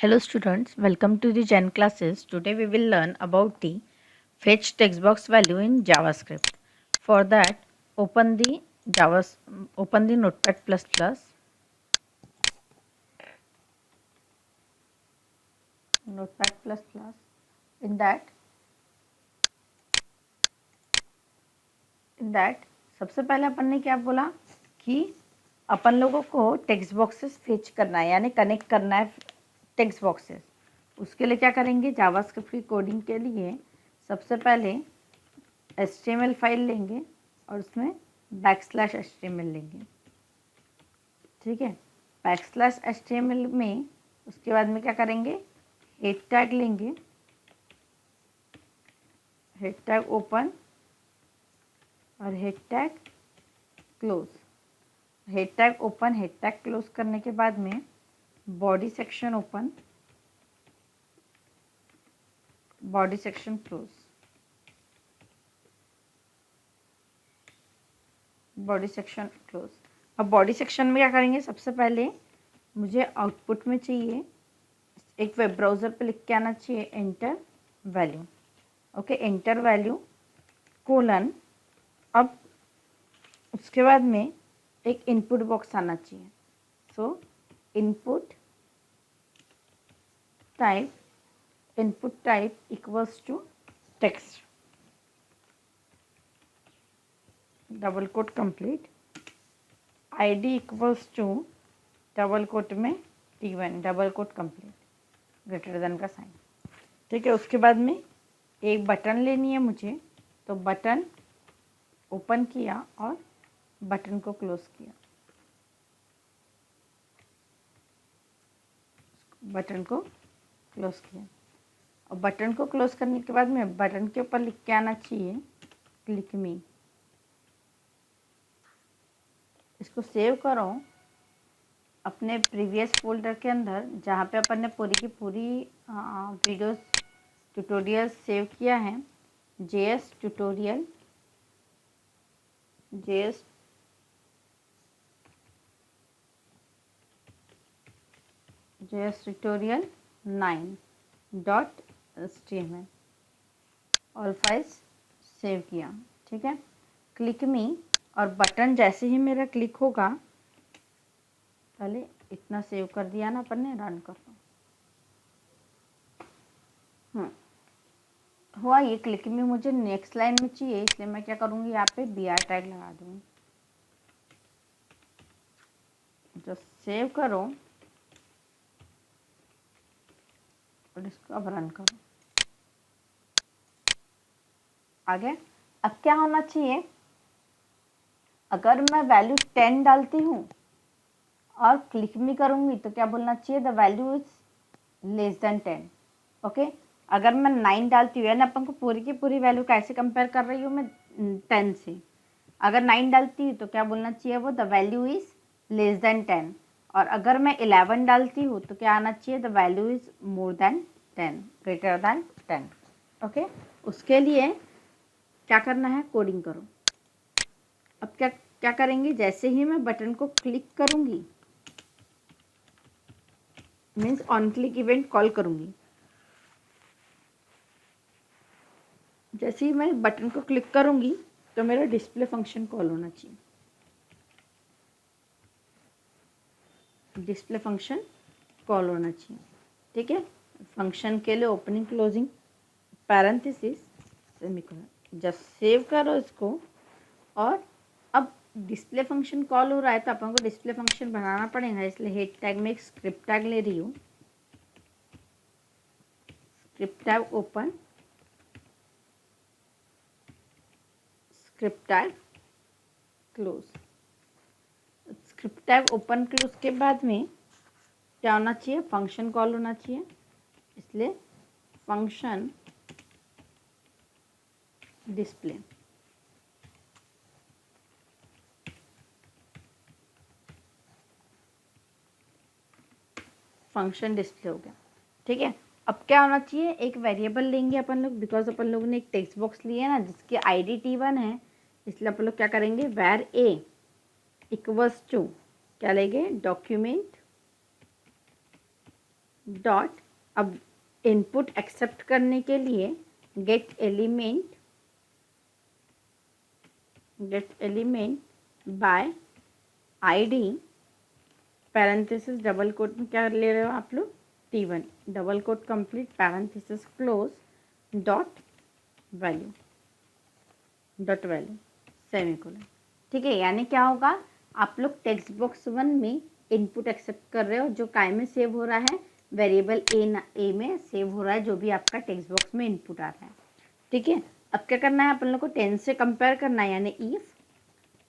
Hello students, welcome to the Gen classes. Today we will learn about the fetch text box value in JavaScript. For that, open the Notepad++. Notepad++. In that सबसे पहले अपन ने क्या बोला कि अपन लोगों को text boxes fetch करना है, यानी कनेक्ट करना है टेक्स्ट बॉक्सेस। उसके लिए क्या करेंगे, जावास्क्रिप्ट की कोडिंग के लिए सबसे पहले HTML फाइल लेंगे और उसमें \HTML लेंगे। ठीक है, \HTML में उसके बाद में क्या करेंगे, हेड टैग लेंगे, हेड टैग ओपन और head tag close. Head tag open head tag close करने के बाद में body section open, body section close, body section close. अब बॉडी सेक्शन में क्या करेंगे, सबसे पहले मुझे आउटपुट में चाहिए, एक वेब ब्राउज़र पे लिख के आना चाहिए enter value. Okay, enter value colon. अब उसके बाद में एक इनपुट बॉक्स आना चाहिए। So input type equals to text, double quote complete, ID equals to double quote में T1, double quote complete, greater than का साइन। ठीक है, उसके बाद में एक बटन लेनी है मुझे, तो बटन ओपन किया और बटन को क्लोज किया, बटन को क्लोज किया। और बटन को क्लोज करने के बाद में बटन के ऊपर लिख के आना चाहिए क्लिक मी। इसको सेव करो अपने प्रीवियस फोल्डर के अंदर, जहाँ पे अपन ने पूरी की पूरी वीडियोस ट्यूटोरियल सेव किया है। JS tutorial 9.html all files save किया। ठीक है, क्लिक मी और बटन जैसे ही मेरा क्लिक होगा, पहले इतना सेव कर दिया ना अपन ने, रन कर दो। हुआ ये क्लिक मी मुझे नेक्स्ट लाइन में चाहिए, इसलिए मैं क्या करूँगी, यहाँ पे BR टैग लगा दूँगी। जो सेव करो और इसको अब रन करो। आगे अब क्या होना चाहिए, अगर मैं वैल्यू 10 डालती हूँ और क्लिक मी करूँगी तो क्या बोलना चाहिए, the value is less than 10। Okay, अगर मैं 9 डालती हूँ, यानी अपन को पूरी की पूरी वैल्यू कैसे कंपेयर कर रही हूँ मैं 10 से, अगर 9 डालती हूँ तो क्या बोलना चाहिए, वो the value is less than 10। और अगर मैं 11 डालती हूँ तो क्या आना चाहिए, the value is more than 10, greater than 10। Okay, उसके लिए क्या करना है, कोडिंग करो। अब क्या क्या करेंगे, जैसे ही मैं बटन को क्लिक करूँगी, means on click event call करूँगी, जैसे ही मैं बटन को क्लिक करूँगी तो मेरा डिस्प्ले फंक्शन कॉल होना चाहिए। डिस्प्ले फंक्शन कॉल होना चाहिए। ठीक है, फंक्शन के लिए opening closing parenthesis semicolon. Just save करो इसको, और अब डिस्प्ले फंक्शन कॉल हो रहा है तो अपन को डिस्प्ले फंक्शन बनाना पड़ेगा, इसलिए हेड टैग में एक स्क्रिप्ट टैग ले रही हूँ। Script tag open, script tag close. Script tag open close के बाद में क्या होना चाहिए, फंक्शन कॉल होना चाहिए, इसलिए फंक्शन डिस्प्ले। फंक्शन डिस्प्ले हो गया। ठीक है, अब क्या होना चाहिए, एक वेरिएबल लेंगे अपन लोग, बिकॉज अपन लोगों ने एक टेक्स्ट बॉक्स लिया ना जिसकी ID T1 है, इसलिए अपन लोग क्या करेंगे, var a इक्वल्स टू क्या लेंगे, डॉक्यूमेंट डॉट, अब इनपुट एक्सेप्ट करने के लिए get element by ID, parenthesis double quote में क्या ले रहे हो आप लोग, T1, double quote complete, parenthesis close, dot value semicolon. ठीक है, यानी क्या होगा, आप लोग टेक्स्ट बॉक्स 1 में इनपुट एक्सेप्ट कर रहे हो, जो काय में सेव हो रहा है, वेरिएबल ए में सेव हो रहा है, जो भी आपका टेक्स्ट बॉक्स में इनपुट आ रहा है। ठीक है, अब क्या करना है, अपन लोग को 10 से कंपेयर करना है, यानी if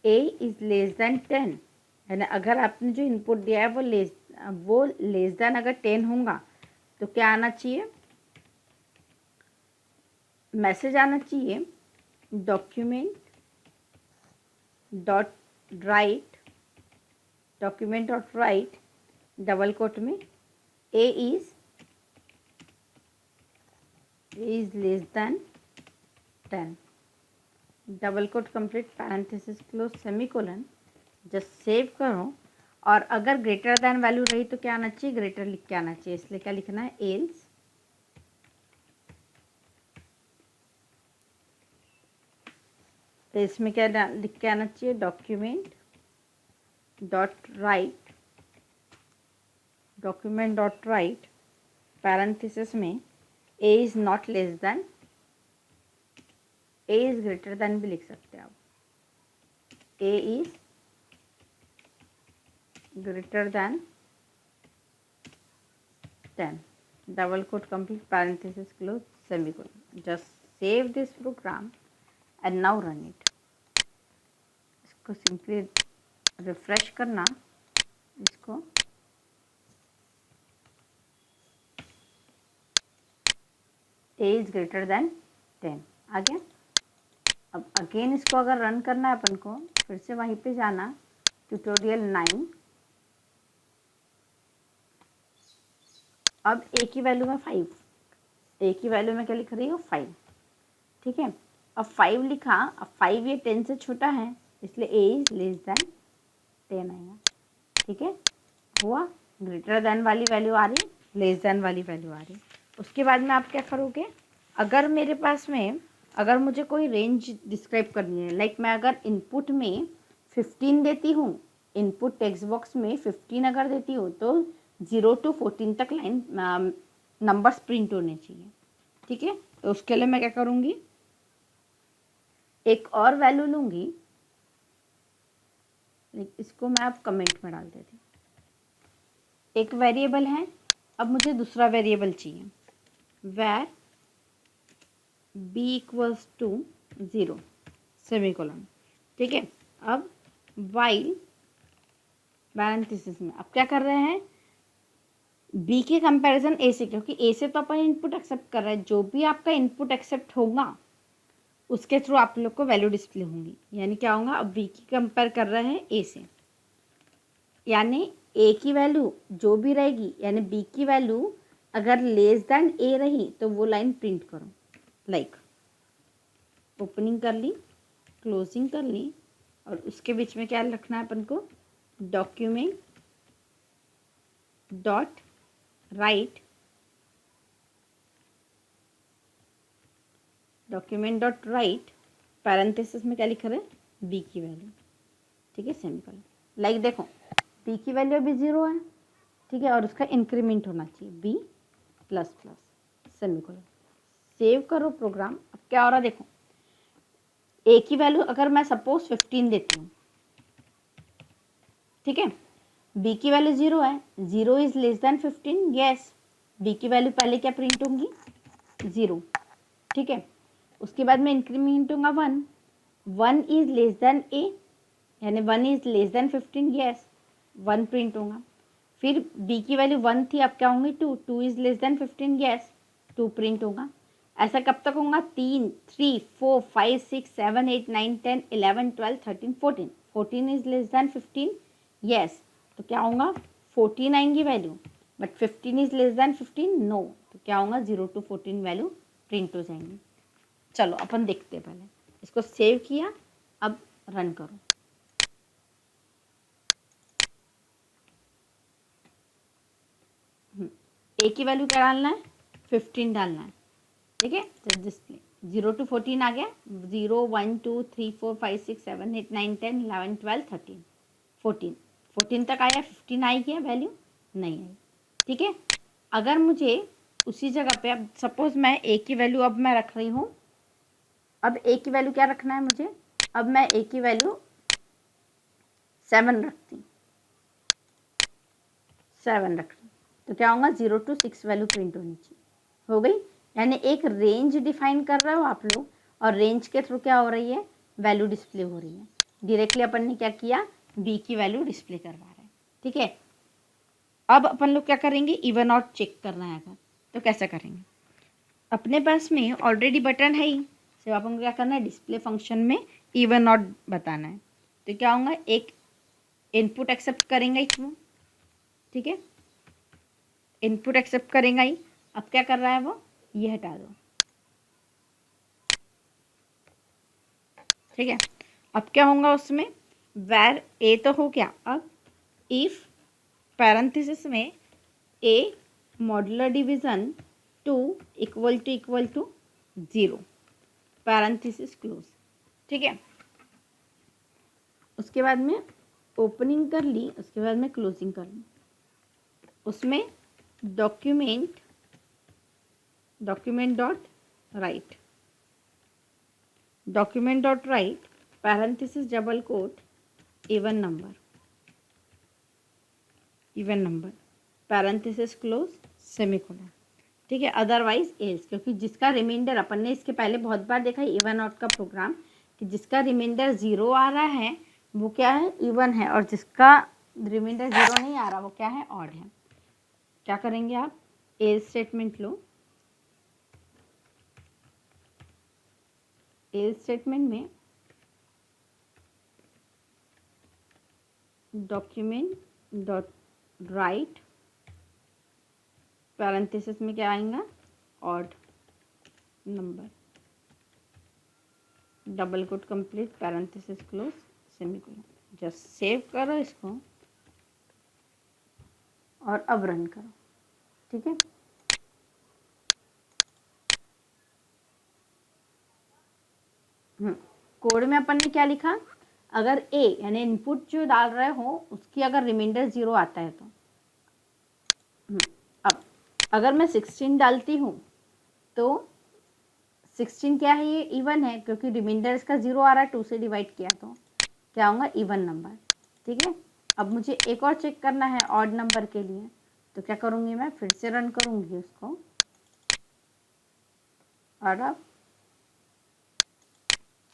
a is less than 10, यानी अगर आपने जो इनपुट दिया है वो लेस देन अगर 10 होगा तो क्या आना चाहिए, मैसेज आना चाहिए document dot write double quote में a is less than 10, double quote complete, parenthesis close, semicolon. Just save करो, और अगर ग्रेटर देन वैल्यू रही तो क्या आना चाहिए, ग्रेटर लिख के आना चाहिए, इसलिए क्या लिखना है, एल्स तो इसमें क्या लिख के आना चाहिए, डॉक्यूमेंट डॉट राइट पैरेंथेसिस में a is not less than, a is greater than भी लिख सकते हैं आप, a is greater than 10, double quote complete, parenthesis close, semicolon. Just save this program and now run it. इसको simply refresh करना, इसको a is greater than 10 आ गया। अब अगेन इसको अगर रन करना है अपन को, फिर से वहीं पे जाना, ट्यूटोरियल 9, अब a की वैल्यू में 5, a की वैल्यू में क्या लिख रही हो, 5। ठीक है, अब 5 लिखा, अब 5 ये 10 से छोटा है, इसलिए a इज लेस देन 10 आएगा। ठीक है, हुआ, ग्रेटर देन वाली वैल्यू आ रही, लेस देन वाली वैल्यू आ रही। उसके बाद में आप क्या करोगे, अगर मेरे पास में, अगर मुझे कोई रेंज डिस्क्राइब करनी है, लाइक मैं अगर इनपुट में 15 देती हूँ, इनपुट टेक्स्ट बॉक्स में 15 अगर देती हूँ, तो 0 to 14 तक लाइन नंबर्स प्रिंट होने चाहिए। ठीक है, तो उसके लिए मैं क्या करूँगी, एक और वैल्यू लूँगी, इसको मैं अब कमेंट में डाल देती हूँ। एक वेरिएबल है, अब मुझे दूसरा वेरिएबल चाहिए, where b equals to 0 semicolon. ठीक है, अब while पैरेंथेसिस में अब क्या कर रहे हैं, b के कंपैरिजन a से, क्योंकि a से तो अपन इनपुट एक्सेप्ट कर रहे हैं, जो भी आपका इनपुट एक्सेप्ट होगा उसके थ्रू आप लोग को वैल्यू डिस्प्ले होंगी। यानी क्या होगा, अब b की कंपेयर कर रहे हैं a से, यानी a की वैल्यू जो भी रहेगी, यानी b की वैल्यू अगर लेस देन a रही तो वो लाइन प्रिंट करो, लाइक ओपनिंग कर ली, क्लोजिंग कर ली, और उसके बीच में क्या रखना है अपन को, डॉक्यूमेंट डॉट राइट पैरेंथेसिस में क्या लिख रहे हैं, b की वैल्यू। ठीक है, सेमीकोलन। लाइक देखो, b की वैल्यू अभी 0 है, ठीक है, और उसका इंक्रीमेंट होना चाहिए b plus plus, semicolon. Save करो प्रोग्राम। अब क्या हो रहा है देखो, a की वैल्यू अगर मैं सपोज 15 देती हूँ, ठीक है, b की वैल्यू 0 है, 0 is less than 15, yes, b की वैल्यू पहले क्या प्रिंट होंगी, 0। ठीक है, उसके बाद में इंक्रीमेंट होगा 1, 1 इज लेस देन a, यानी 1 is less than 15, yes, 1 print होगा। फिर b की वैल्यू 1 थी, अब क्या होंगी 2, 2 is less than 15, yes, 2 print होगा। ऐसा कब तक होगा, 3, 4, 5, 6, 7, 8, 9, 10, 11, 12, 13, 14, 14 इज लेस देन 15, यस, तो क्या होगा 14 आएंगी value, but 15 is less than 15, no, तो क्या होगा 0 to 14 वैल्यू प्रिंट हो जाएंगी। चलो अपन देखते हैं, पहले इसको सेव किया, अब रन करो। ए की वैल्यू क्या डालना है, 15 डालना है। ठीक है, जस्ट डिस्प्ले 0 to 14 आ गया, 0 1 2 3 4 5 6 7 8 9 10 11 12 13 14 14 तक आया, 15 आई क्या वैल्यू, नहीं आई। ठीक है, अगर मुझे उसी जगह पे, अब सपोज मैं ए की वैल्यू अब मैं रख रही हूँ, अब ए की वैल्यू क्या रखना है मुझे, अब मैं ए की वैल्यू 7 रखती हूँ, 7 रख रही, तो क्या होगा 0 to 6 वैल्यू प्रिंट होनी चाहिए, हो गई। यानी एक रेंज डिफाइन कर रहे हो आप लोग, और रेंज के थ्रू क्या हो रही है, वैल्यू डिस्प्ले हो रही है। डायरेक्टली अपन ने क्या किया, बी की वैल्यू डिस्प्ले करवा रहे हैं। ठीक है, अब अपन लोग क्या करेंगे, इवन आउट चेक करना है अगर, तो कैसे करेंगे, अपने पास में ऑलरेडी बटन है ही, सिर्फ अपन को क्या करना है, डिस्प्ले फंक्शन में इवन आउट बताना है। तो क्या होगा, एक इनपुट एक्सेप्ट करेंगे इसमें, ठीक है, इनपुट एक्सेप्ट करेंगे ही। अब क्या कर रहा है वो, ये हटा दो। ठीक है, अब क्या होगा उसमें, वैर ए तो हो गया, अब इफ पैरेंथेसिस में a modular division 2 equal to 0, parenthesis close. ठीक है, उसके बाद में ओपनिंग कर ली, उसके बाद में क्लोजिंग कर ली, उसमें document dot write parenthesis double quote even number parenthesis close semicolon. ठीक है, अदरवाइज एल्स, क्योंकि जिसका रिमाइंडर, अपन ने इसके पहले बहुत बार देखा है इवन आउट का प्रोग्राम, कि जिसका रिमाइंडर 0 आ रहा है वो क्या है, इवन है, और जिसका रिमाइंडर 0 नहीं आ रहा वो क्या है, ऑड है। क्या करेंगे आप, एल्स स्टेटमेंट लो, एल्स स्टेटमेंट में डॉक्यूमेंट डॉट राइट पैरेंथेसिस में क्या आएगा, odd number, double quote complete parenthesis close semicolon. Just save करो इसको और अब रन करो। ठीक है, कोड में अपन ने क्या लिखा, अगर ए यानी इनपुट जो डाल रहे हो उसकी अगर रिमाइंडर 0 आता है तो, अब अगर मैं 16 डालती हूँ तो 16 क्या है, ये इवन है, क्योंकि रिमाइंडर इसका 0 आ रहा है, 2 से डिवाइड किया तो क्या होगा, इवन नंबर। ठीक है, अब मुझे एक और चेक करना है ऑड नंबर के लिए, तो क्या करूँगी, मैं फिर से रन करूँगी उसको, और अब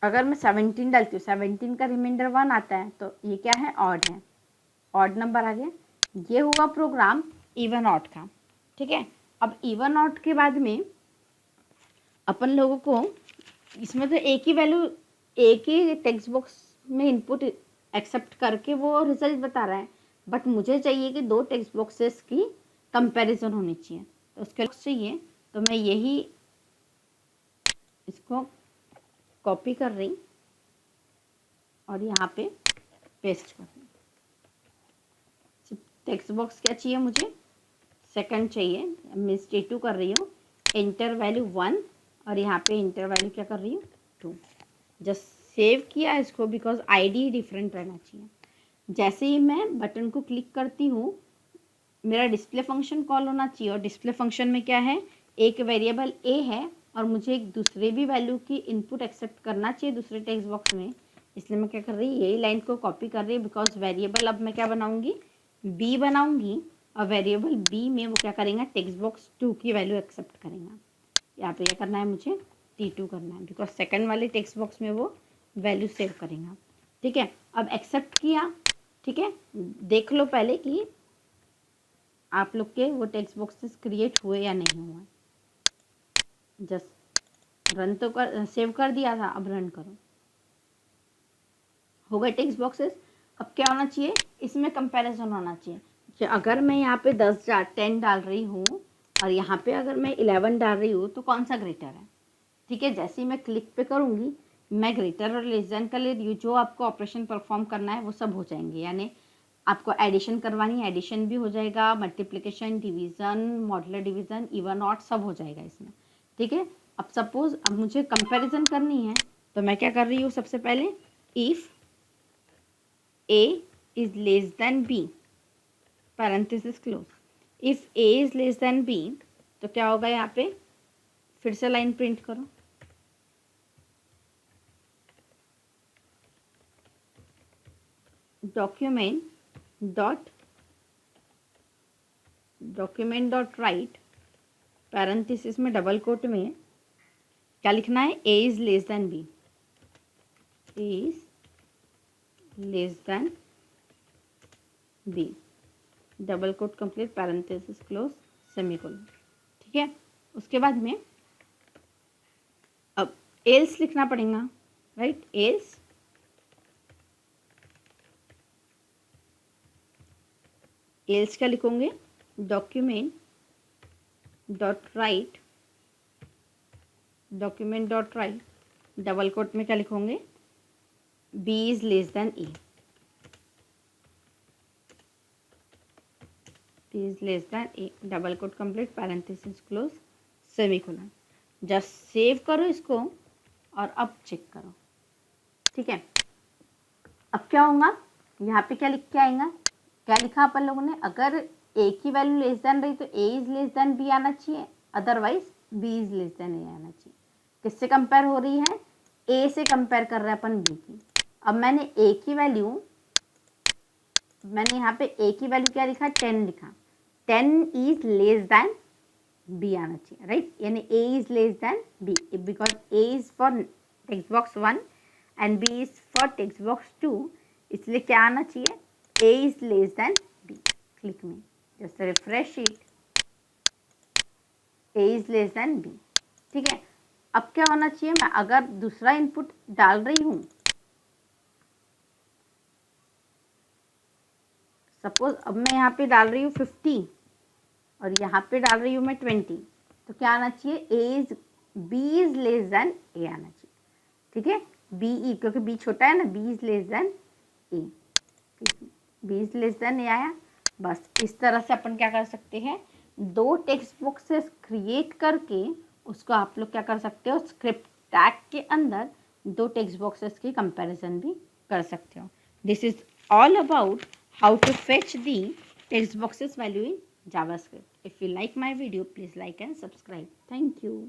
अगर मैं 17 डालती हूँ, 17 का रिमाइंडर 1 आता है, तो ये क्या है, ऑड है, ऑड नंबर आ गया। ये हुआ प्रोग्राम इवन ऑड का। ठीक है, अब इवन ऑड के बाद में अपन लोगों को इसमें तो एक ही वैल्यू, एक ही टेक्स्ट बॉक्स में इनपुट एक्सेप्ट करके वो रिजल्ट बता रहा है, बट मुझे चाहिए कि 2 टेक्स्ट बॉक्सेस की कंपैरिजन होनी चाहिए, तो उसके लिए चाहिए, तो मैं यही इसको कॉपी कर रही और यहाँ पे पेस्ट कर रही। टेक्स्ट बॉक्स क्या चाहिए मुझे, सेकंड चाहिए, मैं स्टेट 2 कर रही हूँ, इंटर वैल्यू 1 और यहाँ पे इंटर वैल्यू क्या कर रही हूँ, 2। जस्ट सेव किया इसको, बिकॉज आईडी डिफरेंट रहना चाहिए। जैसे ही मैं बटन को क्लिक करती हूँ मेरा डिस्प्ले फंक्शन कॉल होना चाहिए, और डिस्प्ले फंक्शन में क्या है, एक वेरिएबल ए है और मुझे एक दूसरे भी वैल्यू की इनपुट एक्सेप्ट करना चाहिए दूसरे टेक्स्ट बॉक्स में, इसलिए मैं क्या कर रही, यही लाइन को कॉपी कर रही, बिकॉज वेरिएबल अब मैं क्या बनाऊंगी, बी बनाऊंगी, और वेरिएबल बी में वो क्या करेंगे, टेक्स्ट बॉक्स 2 की वैल्यू एक्सेप्ट करेंगे। यहाँ पे क्या करना है, मुझे T2 करना है, बिकॉज सेकंड वाले टेक्स्ट बॉक्स में वो वैल्यू सेव करेंगे। ठीक है, अब एक्सेप्ट किया। ठीक है, देख लो पहले कि आप लोग के वो टेक्स्ट बॉक्सेस क्रिएट हुए या नहीं हुए। जस्ट रन तो कर, सेव कर दिया था, अब रन करो, हो गए टेक्स्ट बॉक्सेस। अब क्या होना चाहिए, इसमें कंपैरिजन होना चाहिए कि अगर मैं यहाँ पे 10 डाल रही हूँ और यहाँ पे अगर मैं 11 डाल रही हूँ तो कौन सा ग्रेटर है। ठीक है, जैसे ही मैं क्लिक पे करूँगी मैं ग्रेटर और लेस देन का ले रही हूँ, जो आपको ऑपरेशन परफॉर्म करना है वो सब हो जाएंगे, यानी आपको एडिशन करवानी है एडिशन भी हो जाएगा, multiplication, division, modular division, even odd सब हो जाएगा इसमें, ठीक है। अब सपोज अब मुझे कंपैरिजन करनी है तो मैं क्या कर रही हूँ, सबसे पहले if a is less than b, parenthesis close, if a is less than b तो क्या होगा यहाँ पे, फिर से लाइन प्रिंट करो, डॉक्यूमेंट डॉट राइट, पैरेंथेसिस में डबल कोट में क्या लिखना है, a is less than b, a is less than b, double quote complete, parenthesis close, semicolon, ठीक है। उसके बाद में अब एल्स लिखना पड़ेगा, राइट, एल्स क्या लिखोगे, document dot write double quote में क्या लिखोगे, b is less than a, b is less than a, double quote complete, parenthesis close, semicolon. Just save करो इसको और अब चेक करो, ठीक है। अब क्या होगा, यहाँ पे क्या लिख के आएगा, क्या लिखा अपन लोगों ने, अगर a की वैल्यू लेस देन रही तो a is less than b आना चाहिए, otherwise b is less than a आना चाहिए। किससे कंपेयर हो रही है, a से कंपेयर कर रहे हैं अपन b की। अब मैंने a की वैल्यू, मैंने यहाँ पे a की वैल्यू क्या लिखा, 10 लिखा, 10 इज लेस देन b आना चाहिए, राइट, यानी a is less than b, because a is for text box 1 and b is for text box 2, इसलिए क्या आना चाहिए, a is less than b, click में just refresh it, a is less than b, ठीक है। अब क्या होना चाहिए, मैं अगर दूसरा इनपुट डाल रही हूँ, सपोज अब मैं यहाँ पे डाल रही हूँ 50 और यहाँ पे डाल रही हूँ मैं 20, तो क्या आना चाहिए, b is less than a आना चाहिए, ठीक है, b, क्योंकि b छोटा है ना, b is less than a, b is less than a आया। बस इस तरह से अपन क्या कर सकते हैं, दो टेक्स्ट बॉक्सेस क्रिएट करके उसको आप लोग क्या कर सकते हो, स्क्रिप्ट टैग के अंदर दो टेक्स्ट बॉक्सेस की कंपैरिजन भी कर सकते हो। This is all about how to fetch the text boxes value in JavaScript. If you like my video please like and subscribe. Thank you.